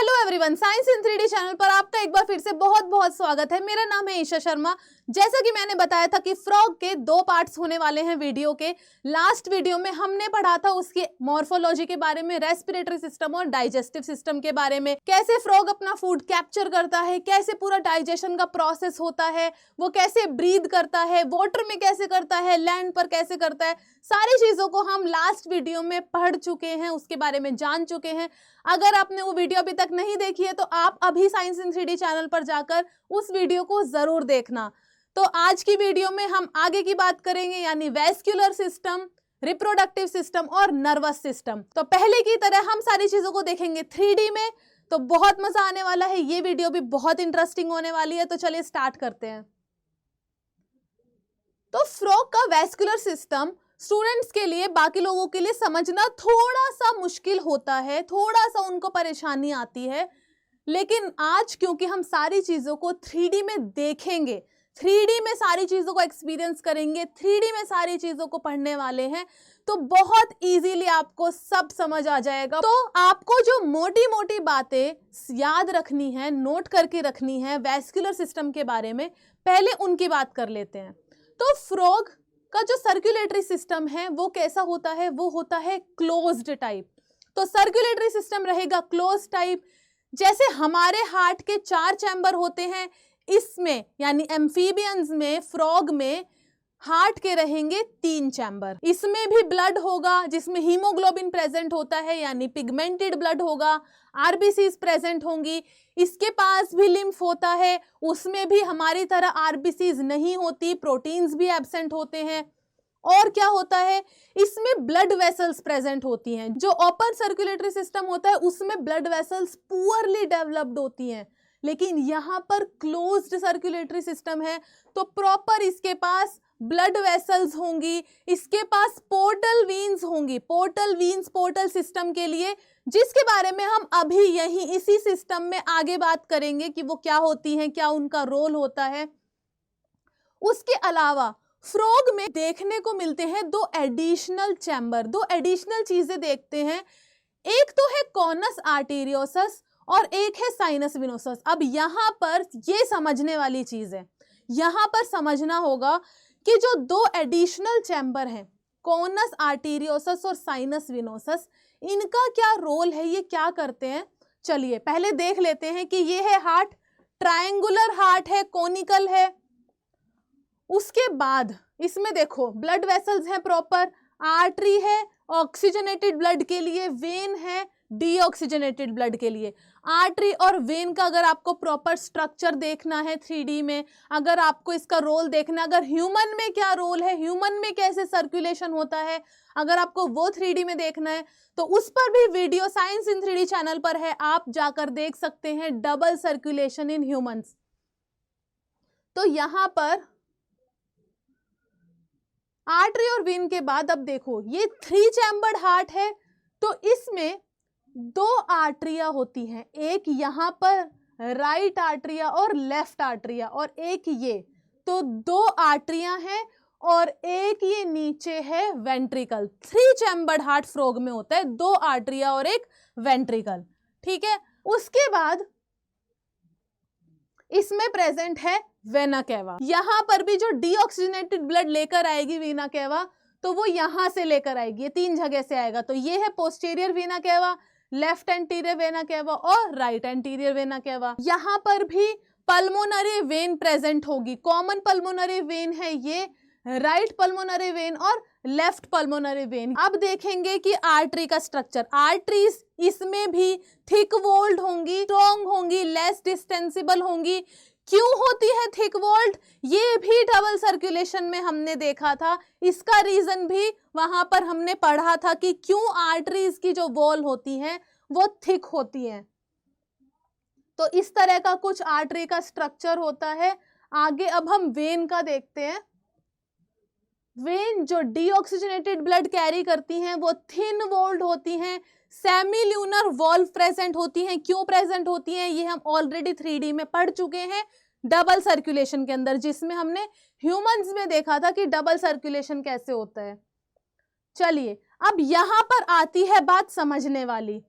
Hello everyone, science इन 3D channel पर आपका एक बार फिर से बहुत बहुत स्वागत है। मेरा नाम है ईशा शर्मा। जैसा कि मैंने बताया था कि फ्रॉग के 2 पार्ट्स होने वाले हैं वीडियो के। लास्ट वीडियो में हमने पढ़ा था उसकी मॉर्फोलॉजी के बारे में, रेस्पिरेटरी सिस्टम और डाइजेस्टिव सिस्टम के बारे में, कैसे फ्रॉग अपना फूड कैप्चर करता है, कैसे पूरा डाइजेशन का प्रोसेस होता है, वो कैसे ब्रीद करता है, वाटर में कैसे करता है, लैंड पर कैसे करता है। सारी चीजों को हम लास्ट वीडियो में पढ़ चुके हैं, उसके बारे में जान चुके हैं। अगर आपने वो वीडियो अभी तक नहीं देखी है तो आप अभी साइंस इन 3D चैनल पर जाकर उस वीडियो को जरूर देखना। तो आज की वीडियो में हम आगे की बात करेंगे, यानी वैस्कुलर सिस्टम, रिप्रोडक्टिव सिस्टम और नर्वस सिस्टम। तो पहले की तरह हम सारी चीजों को देखेंगे 3D में, तो बहुत मजा आने वाला है। ये वीडियो भी बहुत इंटरेस्टिंग होने वाली है। तो चलिए स्टार्ट करते हैं। तो फ्रॉग का वैस्कुलर सिस्टम स्टूडेंट्स के लिए, बाकी लोगों के लिए समझना थोड़ा सा मुश्किल होता है, थोड़ा सा उनको परेशानी आती है। लेकिन आज क्योंकि हम सारी चीजों को 3D में देखेंगे, 3D में सारी चीजों को एक्सपीरियंस करेंगे, 3D में सारी चीजों को पढ़ने वाले हैं, तो बहुत इजीली आपको सब समझ आ जाएगा। तो आपको जो मोटी मोटी बातें याद रखनी है, नोट करके रखनी है वैस्कुलर सिस्टम के बारे में, पहले उनकी बात कर लेते हैं। तो फ्रॉग का जो सर्कुलेटरी सिस्टम है वो कैसा होता है? वो होता है क्लोज्ड टाइप। तो सर्कुलेटरी सिस्टम रहेगा क्लोज्ड टाइप। जैसे हमारे हार्ट के 4 चैम्बर होते हैं, इसमें यानी एम्फीबियंस में, फ्रॉग में हार्ट के रहेंगे 3 चैम्बर। इसमें भी ब्लड होगा जिसमें हीमोग्लोबिन प्रेजेंट होता है, यानी पिगमेंटेड ब्लड होगा, आरबीसीज प्रेजेंट होंगी। इसके पास भी लिम्फ होता है, उसमें भी हमारी तरह आरबीसीज नहीं होती, प्रोटीन्स भी एब्सेंट होते हैं। और क्या होता है, इसमें ब्लड वेसल्स प्रेजेंट होती हैं। जो ओपन सर्कुलेटरी सिस्टम होता है उसमें ब्लड वेसल्स पुअरली डेवलप्ड होती हैं, लेकिन यहाँ पर क्लोज्ड सर्कुलेटरी सिस्टम है तो प्रॉपर इसके पास ब्लड वेसल्स होंगी, इसके पास पोर्टल वीन्स होंगी। पोर्टल वीन्स पोर्टल सिस्टम के लिए, जिसके बारे में हम अभी यही इसी सिस्टम में आगे बात करेंगे कि वो क्या होती हैं, क्या उनका रोल होता है। उसके अलावा फ्रॉग में देखने को मिलते हैं 2 एडिशनल चैम्बर, 2 एडिशनल चीजें देखते हैं। एक तो है कॉनस आर्टेरियोसस और एक है साइनस विनोसस। अब यहां पर ये समझने वाली चीज है, यहां पर समझना होगा कि जो 2 एडिशनल चैम्बर हैं, कॉनस आर्टेरियोसस और साइनस विनोसस, इनका क्या रोल है, ये क्या करते हैं। चलिए पहले देख लेते हैं कि ये है हार्ट, ट्रायंगुलर हार्ट है, कोनिकल है। उसके बाद इसमें देखो ब्लड वेसल्स हैं, प्रॉपर आर्टरी है ऑक्सीजनेटेड ब्लड के लिए, वेन है डीऑक्सीजनेटेड ब्लड के लिए। आर्टरी और वेन का अगर आपको प्रॉपर स्ट्रक्चर देखना है 3D में, अगर आपको इसका रोल देखना है, अगर ह्यूमन में क्या रोल है, ह्यूमन में कैसे सर्कुलेशन होता है, अगर आपको वो 3D में देखना है तो उस पर भी वीडियो साइंस इन 3D चैनल पर है, आप जाकर देख सकते हैं, डबल सर्कुलेशन इन ह्यूमंस। तो यहां पर आर्टरी और वेन के बाद अब देखो ये 3 चैम्बर्ड हार्ट है, तो इसमें 2 आर्टरिया होती हैं, एक यहां पर राइट आर्टरिया और लेफ्ट आर्टरिया, और एक ये, तो 2 आर्टरिया हैं और एक ये नीचे है वेंट्रिकल। 3 चैम्बर्ड हार्ट फ्रॉग में होता है, 2 आर्टरिया और एक वेंट्रिकल, ठीक है। उसके बाद इसमें प्रेजेंट है वेना केवा। यहां पर भी जो डीऑक्सीजनेटेड ब्लड लेकर आएगी वीना केवा, तो वो यहां से लेकर आएगी, ये 3 जगह से आएगा। तो ये है posterior vena cava, left anterior vena cava और राइट एंटीरियर वेना केवा। यहां पर भी पल्मोनरी वेन प्रेजेंट होगी। कॉमन पल्मोनरी वेन है ये, राइट पल्मोनरी वेन और लेफ्ट पल्मोनरी वेन। अब देखेंगे कि आर्टरी का स्ट्रक्चर। आर्टरीज इसमें भी थिक वॉल्ड होंगी, स्ट्रॉन्ग होंगी, लेस डिस्टेंसिबल होंगी। क्यों होती है थिक वॉल्ड? ये भी डबल सर्कुलेशन में हमने देखा था। इसका रीजन भी वहां पर हमने पढ़ा था कि क्यों आर्टरीज की जो वॉल होती है वो थिक होती है। तो इस तरह का कुछ आर्टरी का स्ट्रक्चर होता है। आगे अब हम वेन का देखते हैं। वेन जो डीऑक्सीजनेटेड ब्लड कैरी करती हैं वो थिन वॉल्ड होती हैं, सेमील्यूनर वॉल्व प्रेजेंट होती हैं। क्यों प्रेजेंट होती हैं ये हम ऑलरेडी 3D में पढ़ चुके हैं डबल सर्कुलेशन के अंदर, जिसमें हमने ह्यूमंस में देखा था कि डबल सर्कुलेशन कैसे होता है। चलिए अब यहां पर आती है बात समझने वाली।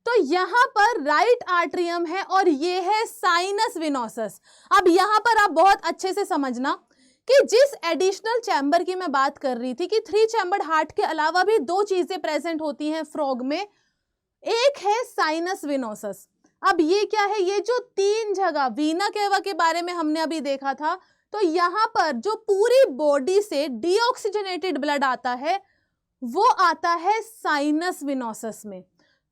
तो यहाँ पर राइट आर्टरियम है और ये है साइनस विनोसस। अब यहाँ पर आप बहुत अच्छे से समझना कि जिस एडिशनल चैम्बर की मैं बात कर रही थी कि 3 चैम्बर्ड हार्ट के अलावा भी 2 चीजें प्रेजेंट होती हैं फ्रॉग में, एक है साइनस विनोसस। अब ये क्या है, ये जो 3 जगह वीना केवा के बारे में हमने अभी देखा था, तो यहाँ पर जो पूरी बॉडी से डीऑक्सीजनेटेड ब्लड आता है वो आता है साइनस विनोसस में।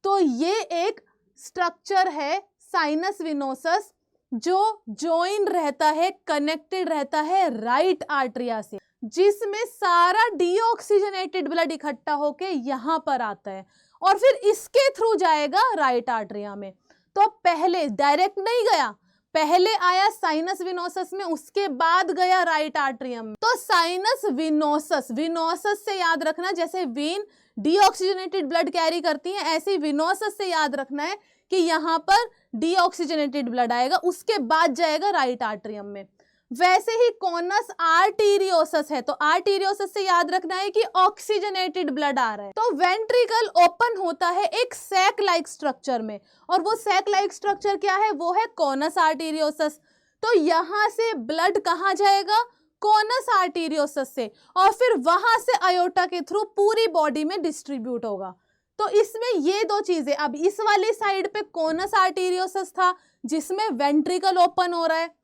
तो ये एक स्ट्रक्चर है साइनस विनोसस जो जॉइन रहता है, कनेक्टेड रहता है राइट आर्टरिया से, जिसमें सारा डीऑक्सीजनेटेड ब्लड इकट्ठा होके यहाँ पर आता है और फिर इसके थ्रू जाएगा राइट आर्टरिया में। तो पहले डायरेक्ट नहीं गया, पहले आया साइनस विनोसस में, उसके बाद गया राइट आर्टरियम में। तो साइनस विनोसस, विनोसस से याद रखना, जैसे वेन डीऑक्सीजनेटेड ब्लड कैरी करती है, ऐसे विनोसस से याद रखना है कि यहाँ पर डीऑक्सीजनेटेड ब्लड आएगा, उसके बाद जाएगा राइट आर्टरियम में। वैसे ही कॉनस आर्टीरियोसस है, तो आर्टीरियोसस से याद रखना है कि ऑक्सीजनेटेड ब्लड आ रहा है। तो वेंट्रिकल ओपन होता है एक सैक लाइक स्ट्रक्चर में, और वो सैक लाइक स्ट्रक्चर क्या है, वो है कॉनस आर्टीरियोसस। तो यहां से ब्लड कहाँ जाएगा, कॉनस आर्टीरियोसस से, और फिर वहां से अयोटा के थ्रू पूरी बॉडी में डिस्ट्रीब्यूट होगा। तो इसमें ये 2 चीजें, अब इस वाली साइड पे कॉनस आर्टीरियोसस था जिसमें वेंट्रिकल ओपन हो रहा है,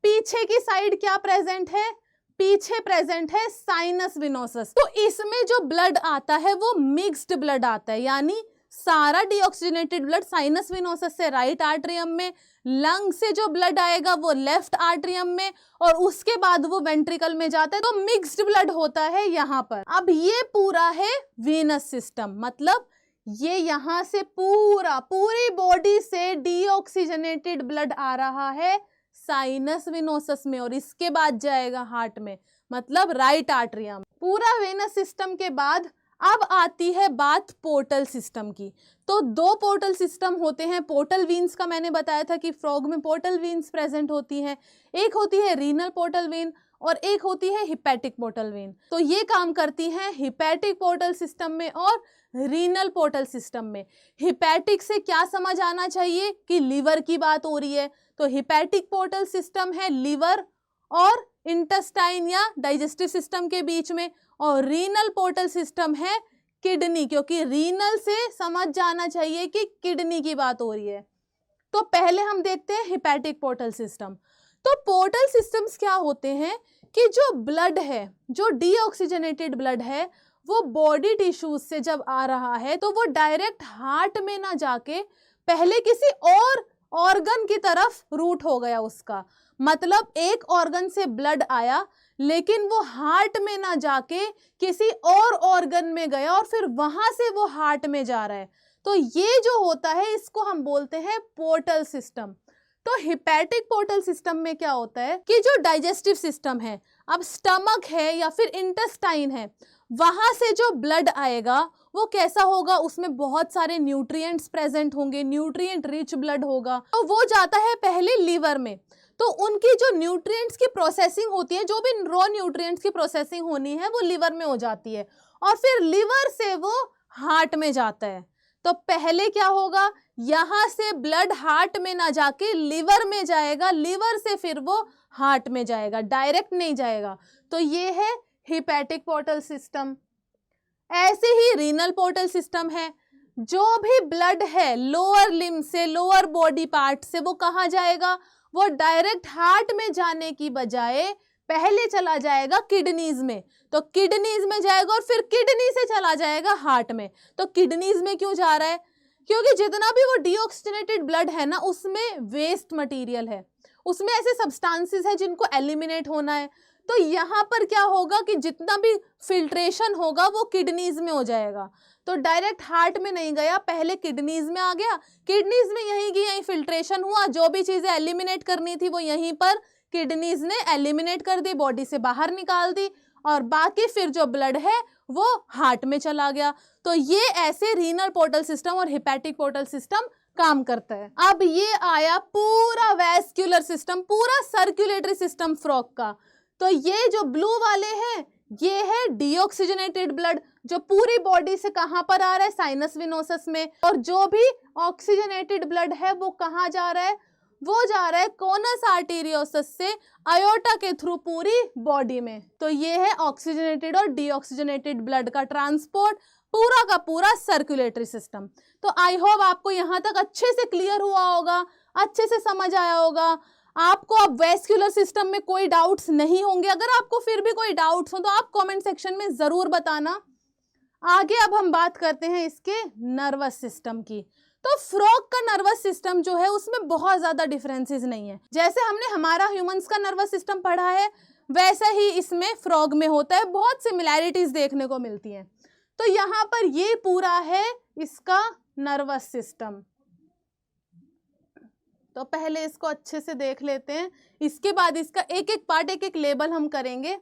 पीछे की साइड क्या प्रेजेंट है, पीछे प्रेजेंट है साइनस विनोसस। तो इसमें जो ब्लड आता है वो मिक्स्ड ब्लड आता है, यानी सारा डीऑक्सीजनेटेड ब्लड साइनस विनोसस से राइट आर्टरियम में, लंग से जो ब्लड आएगा वो लेफ्ट आर्टरियम में, और उसके बाद वो वेंट्रिकल में जाता है। तो मिक्स्ड ब्लड होता है यहाँ पर। अब ये पूरा है वीनस सिस्टम, मतलब ये यहाँ से पूरी बॉडी से डीऑक्सीजनेटेड ब्लड आ रहा है साइनस विनोसस में, और इसके बाद जाएगा हार्ट में, मतलब राइट आर्टरियम। पूरा वेनस सिस्टम के बाद अब आती है बात पोर्टल सिस्टम की। तो 2 पोर्टल सिस्टम होते हैं। पोर्टल वीन्स का मैंने बताया था कि फ्रॉग में पोर्टल वीन्स प्रेजेंट होती हैं, एक होती है रीनल पोर्टल वेन और एक होती है हिपैटिक पोर्टल वेन। तो ये काम करती हैं हिपैटिक पोर्टल सिस्टम में और रीनल पोर्टल सिस्टम में। हिपैटिक से क्या समझ आना चाहिए कि लिवर की बात हो रही है, तो हिपैटिक पोर्टल सिस्टम है लिवर और इंटेस्टाइन या डाइजेस्टिव सिस्टम के बीच में, और रीनल पोर्टल सिस्टम है किडनी, क्योंकि रीनल से समझ जाना चाहिए कि किडनी की बात हो रही है। तो पहले हम देखते हैं हिपैटिक पोर्टल सिस्टम। तो पोर्टल सिस्टम्स क्या होते हैं कि जो ब्लड है, जो डीऑक्सीजनेटेड ब्लड है, वो बॉडी टिश्यूज से जब आ रहा है तो वो डायरेक्ट हार्ट में ना जाके पहले किसी और ऑर्गन की तरफ रूट हो गया उसका, मतलब एक ऑर्गन से ब्लड आया लेकिन वो हार्ट में ना जाके किसी और ऑर्गन में गया और फिर वहां से वो हार्ट में जा रहा है। तो ये जो होता है इसको हम बोलते हैं पोर्टल सिस्टम। तो हिपैटिक पोर्टल सिस्टम में क्या होता है कि जो डाइजेस्टिव सिस्टम है, अब स्टमक है या फिर इंटेस्टाइन है, वहां से जो ब्लड आएगा वो कैसा होगा, उसमें बहुत सारे न्यूट्रिएंट्स प्रेजेंट होंगे, न्यूट्रिएंट रिच ब्लड होगा। तो वो जाता है पहले लीवर में, तो उनकी जो न्यूट्रिएंट्स की प्रोसेसिंग होती है, जो भी रॉ न्यूट्रिएंट्स की प्रोसेसिंग होनी है वो लीवर में हो जाती है, और फिर लीवर से वो हार्ट में जाता है। तो पहले क्या होगा, यहां से ब्लड हार्ट में ना जाके लिवर में जाएगा, लिवर से फिर वो हार्ट में जाएगा, डायरेक्ट नहीं जाएगा। तो ये है हिपैटिक पोर्टल सिस्टम। ऐसे ही रीनल पोर्टल सिस्टम है, जो भी ब्लड है लोअर लिम्ब से, लोअर बॉडी पार्ट से, वो कहाँ जाएगा, वो डायरेक्ट हार्ट में जाने की बजाय पहले चला जाएगा किडनीज में। तो किडनीज में जाएगा और फिर किडनी से चला जाएगा हार्ट में। तो किडनीज में क्यों जा रहा है, क्योंकि जितना भी वो डीऑक्सीजनेटेड ब्लड है ना, उसमें वेस्ट मटेरियल है, उसमें ऐसे सब्सटेंसेस है जिनको एलिमिनेट होना है। तो यहाँ पर क्या होगा कि जितना भी फिल्ट्रेशन होगा वो किडनीज में हो जाएगा। तो डायरेक्ट हार्ट में नहीं गया, पहले किडनीज में आ गया, किडनीज में यहीं की यहीं फिल्ट्रेशन हुआ, जो भी चीजें एलिमिनेट करनी थी वो यहीं पर किडनीज ने एलिमिनेट कर दी, बॉडी से बाहर निकाल दी, और बाकी फिर जो ब्लड है वो हार्ट में चला गया। तो ये ऐसे रीनल पोर्टल सिस्टम और हिपैटिक पोर्टल सिस्टम काम करता है। अब ये आया पूरा वैस्कुलर सिस्टम, पूरा सर्कुलेटरी सिस्टम फ्रॉग का। तो ये जो ब्लू वाले हैं ये है डीऑक्सीजनेटेड ब्लड, जो पूरी बॉडी से कहां पर आ रहा है, साइनस विनोसस में। और जो भी ऑक्सीजनेटेड ब्लड है वो कहां जा रहा है, वो जा रहा है कोनस आर्टेरियोसस से आयोटा के थ्रू पूरी बॉडी में। तो ये है ऑक्सीजनेटेड और डीऑक्सीजनेटेड ब्लड का ट्रांसपोर्ट, पूरा का पूरा सर्कुलेटरी सिस्टम। तो आई होप आपको यहां तक अच्छे से क्लियर हुआ होगा, अच्छे से समझ आया होगा। आपको अब वेस्कुलर सिस्टम में कोई डाउट्स नहीं होंगे। अगर आपको फिर भी कोई डाउट्स हो तो आप कमेंट सेक्शन में जरूर बताना। आगे अब हम बात करते हैं इसके नर्वस सिस्टम की। तो फ्रॉग का नर्वस सिस्टम जो है उसमें बहुत ज्यादा डिफरेंसेस नहीं है। जैसे हमने हमारा ह्यूमंस का नर्वस सिस्टम पढ़ा है वैसा ही इसमें फ्रॉग में होता है, बहुत सिमिलैरिटीज देखने को मिलती हैं। तो यहाँ पर ये पूरा है इसका नर्वस सिस्टम। तो पहले इसको अच्छे से देख लेते हैं, इसके बाद इसका एक एक पार्ट, एक एक लेबल हम करेंगे।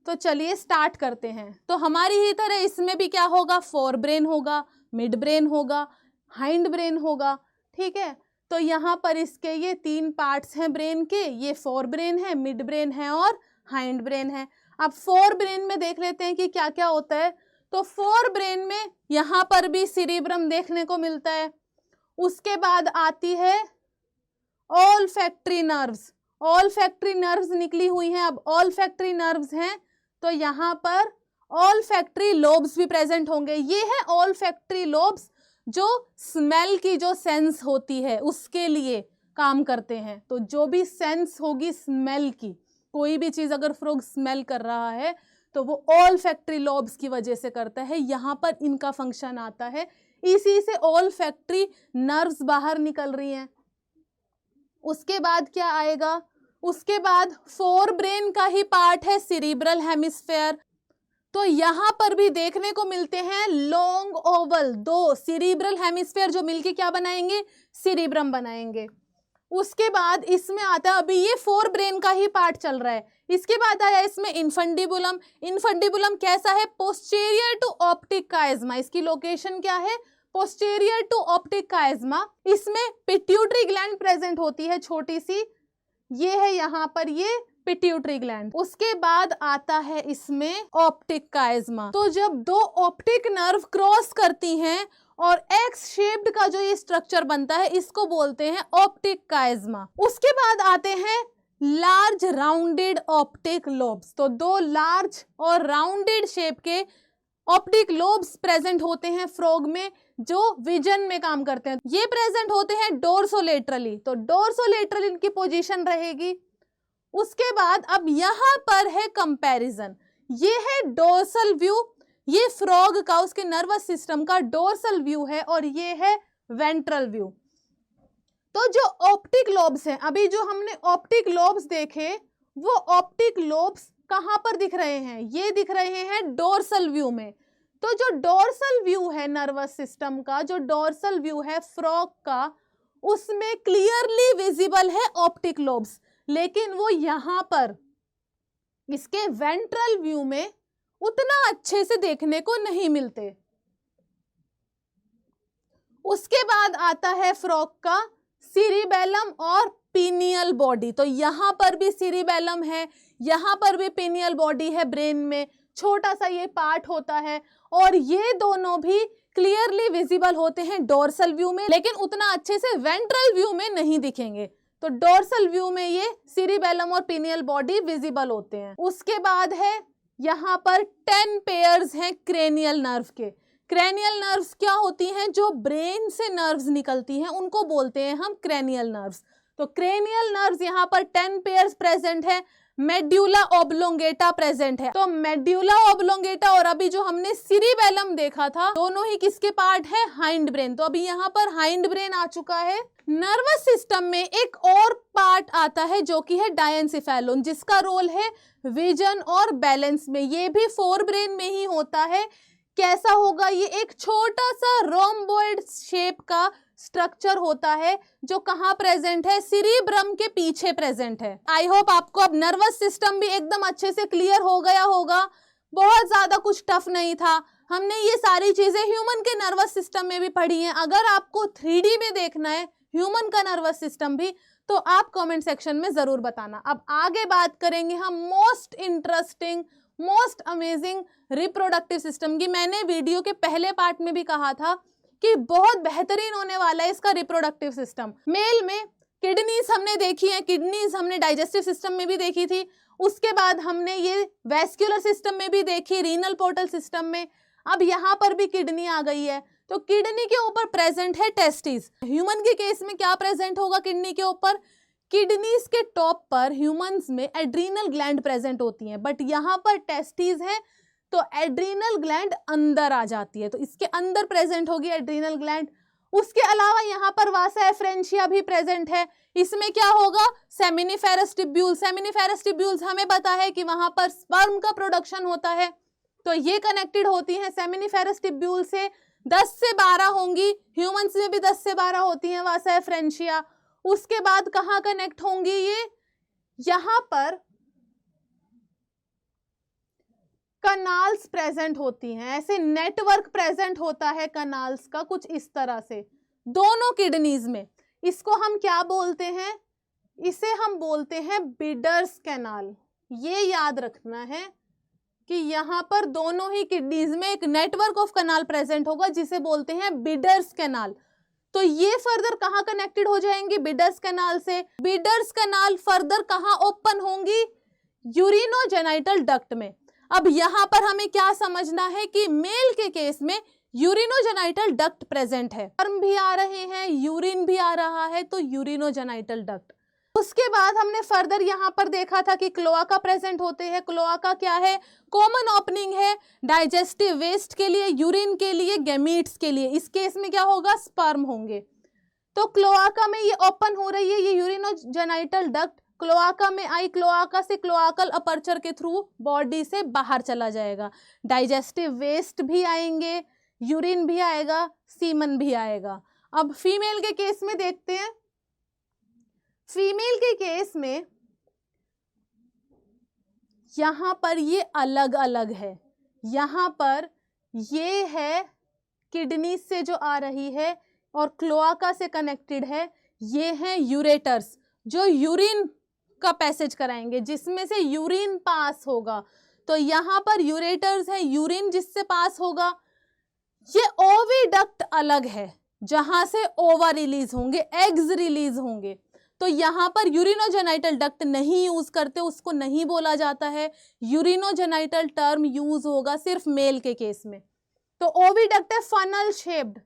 तो चलिए स्टार्ट करते हैं। तो हमारी ही तरह इसमें भी क्या होगा, फोर ब्रेन होगा, मिड ब्रेन होगा, हाइंड ब्रेन होगा, ठीक है। तो यहाँ पर इसके ये तीन पार्ट्स हैं ब्रेन के, ये फोर ब्रेन है, मिड ब्रेन है और हाइंड ब्रेन है। अब फोर ब्रेन में देख लेते हैं कि क्या क्या होता है। तो फोर ब्रेन में यहाँ पर भी सिरिब्रम देखने को मिलता है। उसके बाद आती है ऑलफैक्टरी नर्व्स। ऑलफैक्टरी नर्व्स निकली हुई हैं। अब ऑलफैक्टरी नर्व्स हैं तो यहाँ पर ऑलफैक्टरी लोब्स भी प्रेजेंट होंगे। ये है ऑलफैक्टरी लोब्स जो स्मेल की जो सेंस होती है उसके लिए काम करते हैं। तो जो भी सेंस होगी स्मेल की, कोई भी चीज अगर फ्रॉग स्मेल कर रहा है तो वो ऑलफैक्टरी लोब्स की वजह से करता है। यहाँ पर इनका फंक्शन आता है, इसी से ऑलफैक्टरी नर्व्स बाहर निकल रही हैं। उसके बाद क्या आएगा, उसके बाद फोर ब्रेन का ही पार्ट है सिरिब्रल हेमिस्फेयर। तो यहाँ पर भी देखने को मिलते हैं लॉन्ग ओवल दो सिरिब्रल हेमिस्फेयर जो मिलके क्या बनाएंगे, सिरिब्रम बनाएंगे। उसके बाद इसमें आता है, अभी ये फोर ब्रेन का ही पार्ट चल रहा है। इसके बाद आया इसमें इन्फंडिबुलम। इन्फंडिबुलम कैसा है, पोस्टीरियर टू ऑप्टिक काइज्मा। इसकी लोकेशन क्या है, पोस्टीरियर टू ऑप्टिक काइज्मा। इसमें पिट्यूटरी ग्लैंड प्रेजेंट होती है छोटी सी, ये है यहाँ पर ये पिट्यूटरी ग्लैंड। उसके बाद आता है इसमें ऑप्टिक काइज्मा। तो जब दो ऑप्टिक नर्व क्रॉस करती हैं और एक्स शेप्ड का जो ये स्ट्रक्चर बनता है इसको बोलते हैं ऑप्टिक काइज्मा। उसके बाद आते हैं लार्ज राउंडेड ऑप्टिक लोब्स। तो दो लार्ज और राउंडेड शेप के ऑप्टिक लोब्स प्रेजेंट होते हैं फ्रॉग में जो विजन में काम करते हैं। ये प्रेजेंट होते हैं डोर्सोलेटरली। तो डोर्सोलेटरल इनकी पोजीशन रहेगी। उसके बाद अब यहाँ पर है कंपैरिजन। ये है डोर्सल व्यू, ये फ्रॉग का उसके नर्वस सिस्टम का डोर्सल व्यू है और ये है वेंट्रल व्यू। तो जो ऑप्टिक लोब्स हैं, अभी जो हमने ऑप्टिक लोब्स देखे वो ऑप्टिक लोब्स कहां पर दिख रहे हैं, ये दिख रहे हैं डोर्सल व्यू में। तो जो डोर्सल व्यू है नर्वस सिस्टम का, जो डोर्सल व्यू है फ्रॉग का, उसमें क्लियरली विजिबल है ऑप्टिक लोब्स, लेकिन वो यहां पर इसके वेंट्रल व्यू में उतना अच्छे से देखने को नहीं मिलते। उसके बाद आता है फ्रॉग का सिरिबेलम और पीनियल बॉडी। तो यहां पर भी सिरिबेलम है, यहां पर भी पीनियल बॉडी है, ब्रेन में छोटा सा ये पार्ट होता है और ये दोनों भी क्लियरली विजिबल होते हैं डोर्सल व्यू में, लेकिन उतना अच्छे से वेंट्रल व्यू में नहीं दिखेंगे। तो डोर्सल व्यू में ये सिरिबेलम और पीनियल बॉडी विजिबल होते हैं। उसके बाद है यहाँ पर 10 पेयर्स हैं क्रेनियल नर्व के। क्रेनियल नर्व्स क्या होती हैं, जो ब्रेन से नर्व्स निकलती हैं उनको बोलते हैं हम क्रेनियल नर्व्स। तो क्रेनियल नर्व्स यहाँ पर 10 पेयर्स प्रेजेंट है। मेड्यूला ऑब्लोंगेटा प्रेजेंट है। तो मेड्यूला ऑब्लोंगेटा और अभी जो हमने सिरिबेलम देखा था दोनों ही किसके पार्ट है, हाइंड ब्रेन। तो अभी यहाँ पर हाइंड ब्रेन आ चुका है। नर्वस सिस्टम में एक और पार्ट आता है जो कि है डायंसिफेलोन, जिसका रोल है विजन और बैलेंस में। ये भी फोर ब्रेन में ही होता है। कैसा होगा, ये एक छोटा सा रोम्बोइड शेप का स्ट्रक्चर होता है जो कहाँ प्रेजेंट है, सिरिब्रम के पीछे प्रेजेंट है। आई होप आपको अब नर्वस सिस्टम भी एकदम अच्छे से क्लियर हो गया होगा। बहुत ज्यादा कुछ टफ नहीं था। हमने ये सारी चीजें ह्यूमन के नर्वस सिस्टम में भी पढ़ी हैं। अगर आपको 3D में देखना है ह्यूमन का नर्वस सिस्टम भी तो आप कमेंट सेक्शन में जरूर बताना। अब आगे बात करेंगे हम most interesting, most amazing reproductive system की मैंने वीडियो के पहले पार्ट में भी कहा था कि बहुत बेहतरीन होने वाला है इसका रिप्रोडक्टिव सिस्टम। मेल में किडनीज हमने देखी है, किडनीज हमने डाइजेस्टिव सिस्टम में भी देखी थी, उसके बाद हमने ये वैस्कुलर सिस्टम में भी देखी, रीनल पोर्टल सिस्टम में, अब यहाँ पर भी किडनी आ गई है। तो किडनी के ऊपर प्रेजेंट है टेस्टिस। ह्यूमन के केस में क्या प्रेजेंट होगा किडनी के ऊपर? किडनीज के टॉप पर ह्यूमंस में एड्रीनल ग्लैंड प्रेजेंट होती हैं, बट यहाँ पर टेस्टिस है तो एड्रीनल ग्लैंड अंदर आ जाती है, तो इसके अंदर प्रेजेंट होगी एड्रीनल ग्लैंड। उसके अलावा यहाँ पर वासा एफ्रेंशिया भी प्रेजेंट है। इसमें क्या होगा? Seminiferous tubule. सेमिनिफेरस टिब्यूल्स हमें पता है कि वहां पर स्पर्म का प्रोडक्शन होता है, तो ये कनेक्टेड होती हैं सेमिनिफेरस टिब्यूल से। 10 से 12 होंगी, ह्यूमंस में भी 10 से 12 होती हैं वासा एफ्रेंशिया। उसके बाद कहाँ कनेक्ट होंगी ये? यहां पर कनाल्स प्रेजेंट होती हैं, ऐसे नेटवर्क प्रेजेंट होता है कनाल्स का कुछ इस तरह से दोनों किडनीज में। इसको हम क्या बोलते हैं? इसे हम बोलते हैं बिडर्स कैनाल। ये याद रखना है कि यहाँ पर दोनों ही किडनीज में एक नेटवर्क ऑफ कनाल प्रेजेंट होगा जिसे बोलते हैं बिडर्स कैनाल। तो ये फर्दर कहाँ कनेक्टेड हो जाएंगे? बिडर्स कैनाल से। बिडर्स कैनाल फर्दर कहाँ ओपन होंगी? यूरिनोजेनाइटल डक्ट में। अब यहाँ पर हमें क्या समझना है कि मेल के केस में यूरिनोजेनाइटल डक्ट प्रेजेंट है, स्पर्म भी आ रहे हैं, यूरिन भी आ रहा है, तो यूरिनोजेनाइटल डक्ट। उसके बाद हमने फर्दर यहाँ पर देखा था कि क्लोआका प्रेजेंट होते हैं। क्लोआका क्या है? कॉमन ओपनिंग है डाइजेस्टिव वेस्ट के लिए, यूरिन के लिए, गैमीट्स के लिए। इस केस में क्या होगा? स्पर्म होंगे। तो क्लोआका में ये ओपन हो रही है, ये यूरिनोजेनाइटल डक्ट क्लोआका में आई, क्लोआका से क्लोआकल अपर्चर के थ्रू बॉडी से बाहर चला जाएगा। डाइजेस्टिव वेस्ट भी आएंगे, यूरिन भी आएगा, सीमन भी आएगा। अब फीमेल के केस में देखते हैं। फीमेल के केस में यहां पर ये अलग अलग है। यहां पर ये है किडनी से जो आ रही है और क्लोआका से कनेक्टेड है। ये हैं यूरेटर्स जो यूरिन का पैसेज कराएंगे, जिसमें से यूरिन पास होगा। तो यहाँ पर यूरेटर्स है, यूरिन जिससे पास होगा। ये ओविडक्ट अलग है जहां से ओवा रिलीज होंगे, एग्स रिलीज होंगे। तो यहाँ पर यूरिनोजेनाइटल डक्ट नहीं यूज करते, उसको नहीं बोला जाता है। यूरिनोजेनाइटल टर्म यूज होगा सिर्फ मेल के केस में। तो ओविडक्ट है फनल शेप्ड,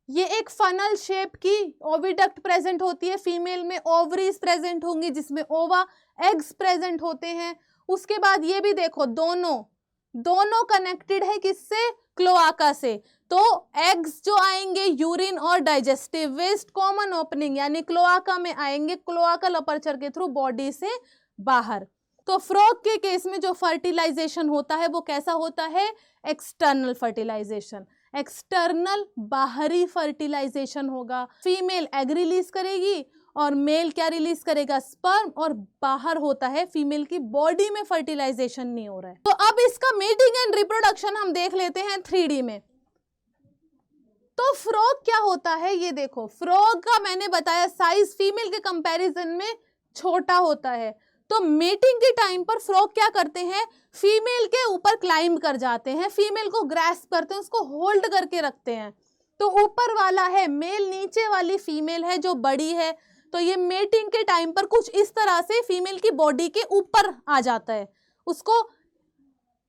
ये एक फनल शेप की ओविडक्ट प्रेजेंट होती है। फीमेल में ओवरीज प्रेजेंट होंगी जिसमें ओवा, एग्स प्रेजेंट होते हैं। उसके बाद ये भी देखो, दोनों कनेक्टेड है किससे? क्लोआका से। तो एग्स जो आएंगे यूरिन और डाइजेस्टिव वेस्ट कॉमन ओपनिंग यानी क्लोआका में आएंगे, क्लोआकल अपर्चर के थ्रू बॉडी से बाहर। तो फ्रॉग के केस में जो फर्टिलाइजेशन होता है वो कैसा होता है? एक्सटर्नल फर्टिलाइजेशन, एक्सटर्नल बाहरी फर्टिलाइजेशन होगा। फीमेल एग रिलीज करेगी और मेल क्या रिलीज करेगा? स्पर्म, और बाहर होता है फीमेल की बॉडी में फर्टिलाइजेशन नहीं हो रहा है। तो अब इसका मेटिंग एंड रिप्रोडक्शन हम देख लेते हैं 3D में। तो फ्रॉग क्या होता है ये देखो, फ्रॉग का मैंने बताया साइज फीमेल के कंपैरिजन में छोटा होता है। तो मेटिंग के टाइम पर फ्रॉग क्या करते हैं? फीमेल के ऊपर क्लाइंब कर जाते हैं, फीमेल को ग्रैस्प करते हैं, उसको होल्ड करके रखते हैं। तो ऊपर वाला है मेल, नीचे वाली फीमेल है जो बड़ी है। तो ये मेटिंग के टाइम पर कुछ इस तरह से फीमेल की बॉडी के ऊपर आ जाता है। उसको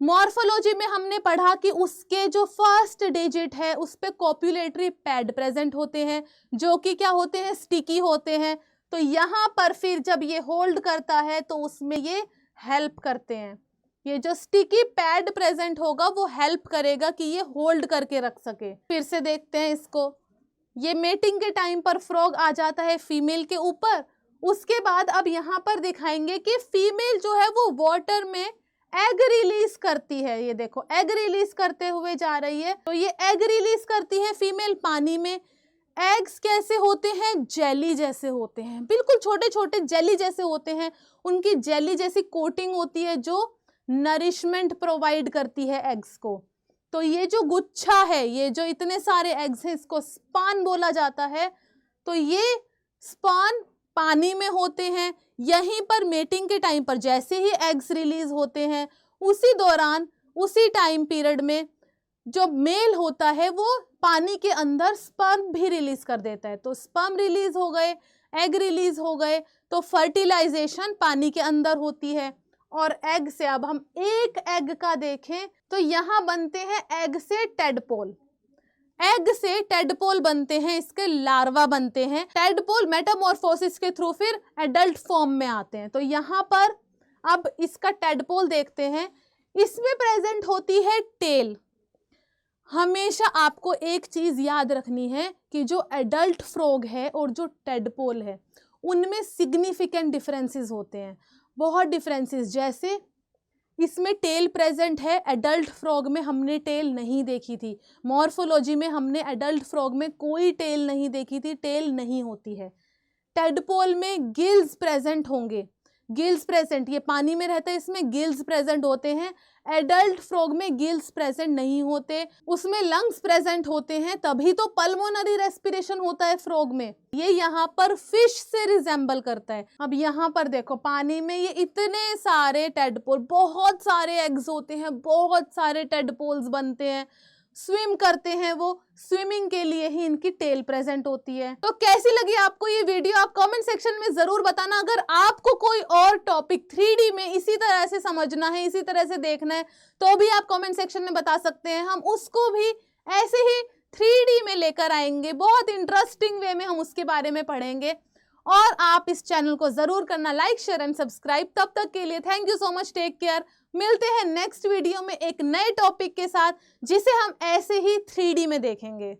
मॉर्फोलॉजी में हमने पढ़ा कि उसके जो फर्स्ट डिजिट है उस पे कॉपुलेटरी पैड प्रेजेंट होते हैं जो कि क्या होते हैं? स्टिकी होते हैं। तो यहाँ पर फिर जब ये होल्ड करता है तो उसमें ये हेल्प करते हैं। ये जो स्टिकी पैड प्रेजेंट होगा वो हेल्प करेगा कि ये होल्ड करके रख सके। फिर से देखते हैं इसको, ये मेटिंग के टाइम पर फ्रॉग आ जाता है फीमेल के ऊपर। उसके बाद अब यहाँ पर दिखाएंगे कि फीमेल जो है वो वाटर में एग रिलीज करती है। ये देखो एग रिलीज करते हुए जा रही है। तो ये एग रिलीज करती है फीमेल पानी में। एग्स कैसे होते हैं? जेली जैसे होते हैं, बिल्कुल छोटे छोटे जेली जैसे होते हैं। उनकी जेली जैसी कोटिंग होती है जो नरिशमेंट प्रोवाइड करती है एग्स को। तो ये जो गुच्छा है, ये जो इतने सारे एग्स हैं, इसको स्पान बोला जाता है। तो ये स्पान पानी में होते हैं। यहीं पर मेटिंग के टाइम पर जैसे ही एग्स रिलीज होते हैं उसी दौरान, उसी टाइम पीरियड में जो मेल होता है वो पानी के अंदर स्पर्म भी रिलीज कर देता है। तो स्पर्म रिलीज हो गए, एग रिलीज हो गए, तो फर्टिलाइजेशन पानी के अंदर होती है। और एग से अब हम एक एग का देखें तो यहाँ बनते हैं एग से टेडपोल, एग से टेडपोल बनते हैं, इसके लार्वा बनते हैं। टेडपोल मेटामॉर्फोसिस के थ्रू फिर एडल्ट फॉर्म में आते हैं। तो यहाँ पर अब इसका टेडपोल देखते हैं, इसमें प्रेजेंट होती है टेल। हमेशा आपको एक चीज याद रखनी है कि जो एडल्ट फ्रॉग है और जो टेडपोल है उनमें सिग्निफिकेंट डिफरेंसेस होते हैं, बहुत डिफरेंसेस। जैसे इसमें टेल प्रेजेंट है, एडल्ट फ्रॉग में हमने टेल नहीं देखी थी। मॉर्फोलॉजी में हमने एडल्ट फ्रॉग में कोई टेल नहीं देखी थी, टेल नहीं होती है। टेडपोल में गिल्स प्रेजेंट होंगे, गिल्स प्रेजेंट, ये पानी में रहता है, इसमें गिल्स प्रेजेंट होते हैं। एडल्ट फ्रॉग में गिल्स प्रेजेंट नहीं होते, उसमें लंग्स प्रेजेंट होते हैं, तभी तो पल्मोनरी रेस्पिरेशन होता है फ्रॉग में। ये यहाँ पर फिश से रिजेंबल करता है। अब यहाँ पर देखो पानी में ये इतने सारे टेडपोल, बहुत सारे एग्स होते हैं, बहुत सारे टेडपोल्स बनते हैं, स्विम करते हैं, वो स्विमिंग के लिए ही इनकी टेल प्रेजेंट होती है। तो कैसी लगी आपको ये वीडियो, आप कमेंट सेक्शन में जरूर बताना। अगर आपको कोई और टॉपिक 3D में इसी तरह से समझना है, इसी तरह से देखना है, तो भी आप कमेंट सेक्शन में बता सकते हैं, हम उसको भी ऐसे ही 3D में लेकर आएंगे, बहुत इंटरेस्टिंग वे में हम उसके बारे में पढ़ेंगे। और आप इस चैनल को जरूर करना लाइक, शेयर एंड सब्सक्राइब। तब तक के लिए thank you so much, take care. मिलते हैं नेक्स्ट वीडियो में एक नए टॉपिक के साथ, जिसे हम ऐसे ही 3D में देखेंगे।